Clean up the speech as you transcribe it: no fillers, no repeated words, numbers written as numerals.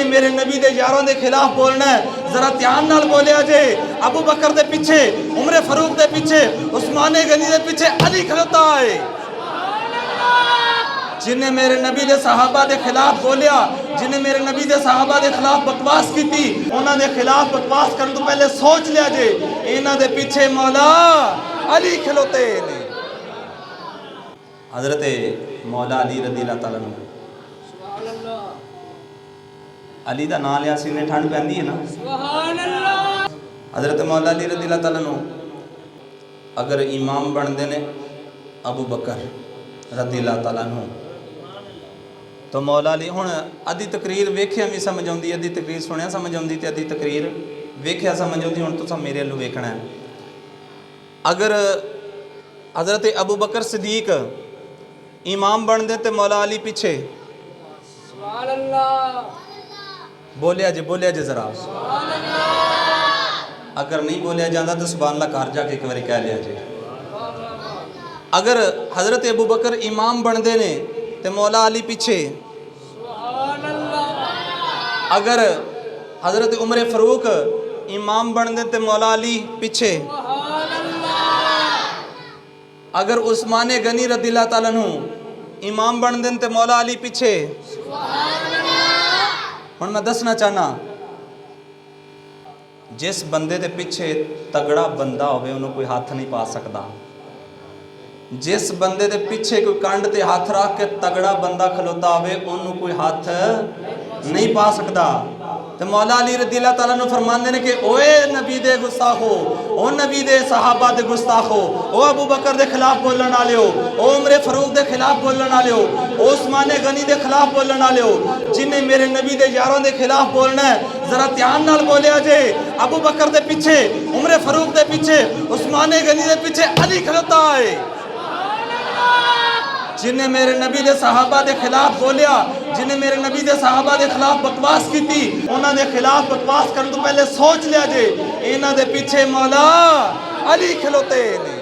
میرے نبی دے یاروں دے خلاف بولنا ہے ذرا دھیان نال بولیا جے ابو بکر دے پیچھے عمر فاروق دے پیچھے عثمان غنی دے پیچھے علی کھلوتا ہے جنہیں میرے نبی دے صحابہ دے خلاف بولیا جنہیں میرے نبی دے صحابہ دے خلاف بکواس کی تھی انہاں دے خلاف بکواس کرنے تو پہلے سوچ لیا جے انہاں دے پیچھے مولا علی کھلوتے نے حضرت مولا علی رضی اللہ تعالیٰ عنہ علی دا نام لیا سینے ٹھنڈ پہندی ہے نا حضرت مولا علی رضی اللہ تعالیٰ عنہ اگر امام بن دینے ابو بکر رضی اللہ تعالیٰ عنہ تو مولا علی ہن ادھی تقریر ویکھیا بھی سمجھ آؤندی ادھی تقریر سنیا سمجھ آؤندی تے ادھی تقریر ویکھیا سمجھ آؤندی ہن تساں میرے لو ویکھنا ہے اگر حضرت ابو بکر صدیق امام بن دے تے مولا علی پیچھے سبحان اللہ بولیا جے ذرا اگر نہیں بولیا جاندہ تو سبحان اللہ گھر جا کے ایک باری کہہ لیا جے اگر حضرت ابو بکر امام بن دے نے تے مولا علی پیچھے سبحان اللہ اگر حضرت عمر فاروق امام بن دے تے مولا علی پیچھے سبحان اللہ اگر عثمان غنی رضی اللہ تعالیٰ عنہ امام بن دے تے مولا علی پیچھے سبحان اللہ ہن میں دسنا چاہنا جس بندے دے پیچھے تگڑا بندہ ہوئے انہوں کوئی ہاتھ نہیں پا سکتا جس بندے دے پیچھے کوئی کانڈ تے ہاتھ رکھ کے تگڑا بندہ کھلوتا ہوئے انہوں کوئی ہاتھ نہیں پا سکتا تو مولا علی رضی اللہ تعالیٰ نے فرمان دینے کہ اوے نبی دے گستاخو او نبی دے صحابہ دے گستاخو او ابو بکر دے خلاف بولن آلے ہو او عمر فاروق دے خلاف بولن آلے ہو او عثمان غنی دے خلاف بولن آلے ہو جنہیں میرے نبی دے یاروں دے خلاف بولنا ہے ذرا دھیان نال بولیا جے ابو بکر دے پیچھے عمر فاروق دے پیچھے عثمان غنی دے پیچھے علی کھلوتا ہے جنہیں میرے نبی دے صحابہ دے خلاف بولیا جنہیں میرے نبی دے صحابہ دے خلاف بکواس کی تھی انہاں دے خلاف بکواس کرنے تو پہلے سوچ لیا جے انہاں دے پیچھے مولا علی کھلوتے نے